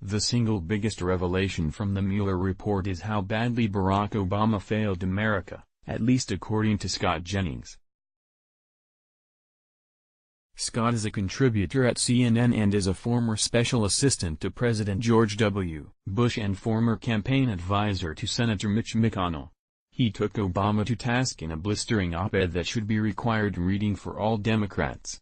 The single biggest revelation from the Mueller report is how badly Barack Obama failed America, at least according to Scott Jennings. Scott is a contributor at CNN and is a former special assistant to President George W. Bush and former campaign advisor to Senator Mitch McConnell. He took Obama to task in a blistering op-ed that should be required reading for all Democrats.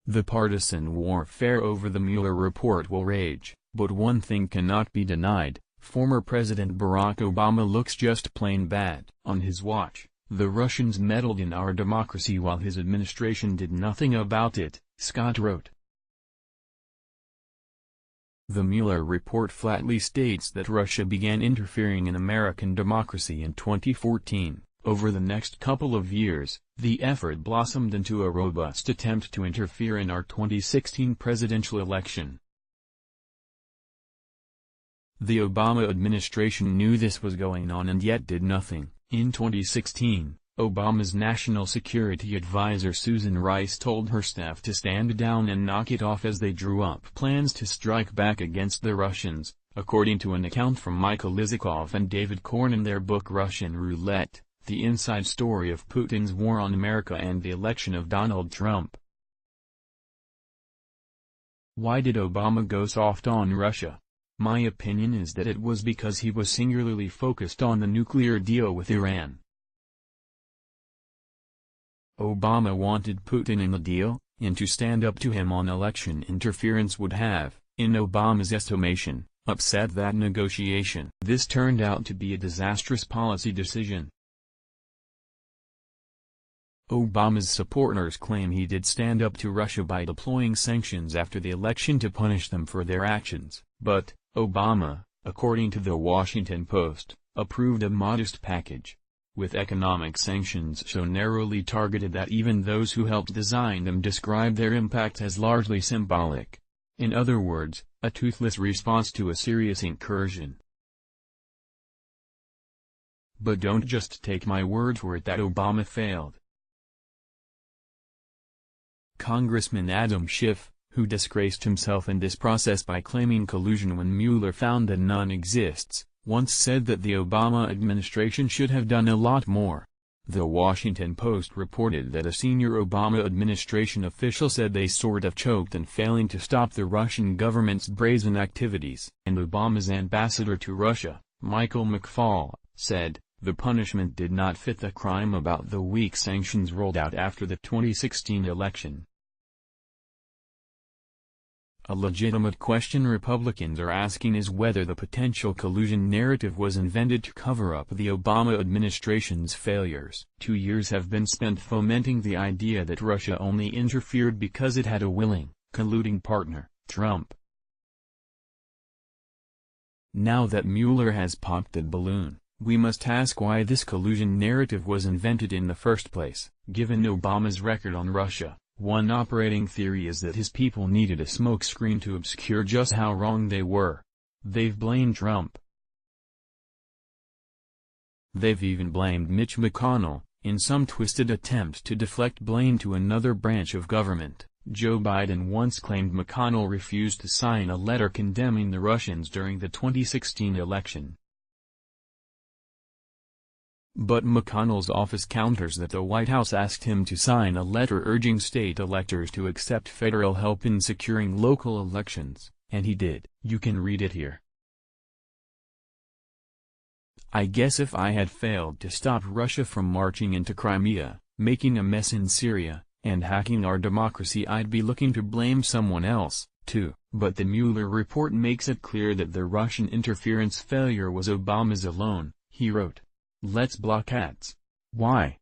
The partisan warfare over the Mueller report will rage, but one thing cannot be denied: former President Barack Obama looks just plain bad. On his watch, the Russians meddled in our democracy while his administration did nothing about it, Scott wrote. The Mueller report flatly states that Russia began interfering in American democracy in 2014. Over the next couple of years, the effort blossomed into a robust attempt to interfere in our 2016 presidential election. The Obama administration knew this was going on and yet did nothing. In 2016, Obama's national security advisor Susan Rice told her staff to stand down and knock it off as they drew up plans to strike back against the Russians, according to an account from Michael Isikoff and David Korn in their book Russian Roulette: The Inside Story of Putin's War on America and the Election of Donald Trump. Why did Obama go soft on Russia? My opinion is that it was because he was singularly focused on the nuclear deal with Iran. Obama wanted Putin in the deal, and to stand up to him on election interference would have, in Obama's estimation, upset that negotiation. This turned out to be a disastrous policy decision. Obama's supporters claim he did stand up to Russia by deploying sanctions after the election to punish them for their actions, but Obama, according to the Washington Post, approved a modest package, with economic sanctions so narrowly targeted that even those who helped design them describe their impact as largely symbolic. In other words, a toothless response to a serious incursion. But don't just take my word for it that Obama failed. Congressman Adam Schiff, who disgraced himself in this process by claiming collusion when Mueller found that none exists, once said that the Obama administration should have done a lot more. The Washington Post reported that a senior Obama administration official said they sort of choked in failing to stop the Russian government's brazen activities. And Obama's ambassador to Russia, Michael McFaul, said, the punishment did not fit the crime about the weak sanctions rolled out after the 2016 election. A legitimate question Republicans are asking is whether the potential collusion narrative was invented to cover up the Obama administration's failures. 2 years have been spent fomenting the idea that Russia only interfered because it had a willing, colluding partner, Trump. Now that Mueller has popped the balloon, we must ask why this collusion narrative was invented in the first place. Given Obama's record on Russia, one operating theory is that his people needed a smokescreen to obscure just how wrong they were. They've blamed Trump. They've even blamed Mitch McConnell, in some twisted attempt to deflect blame to another branch of government. Joe Biden once claimed McConnell refused to sign a letter condemning the Russians during the 2016 election. But McConnell's office counters that the White House asked him to sign a letter urging state electors to accept federal help in securing local elections, and he did. You can read it here. I guess if I had failed to stop Russia from marching into Crimea, making a mess in Syria, and hacking our democracy, I'd be looking to blame someone else, too. But the Mueller report makes it clear that the Russian interference failure was Obama's alone, he wrote. Let's block ads. Why?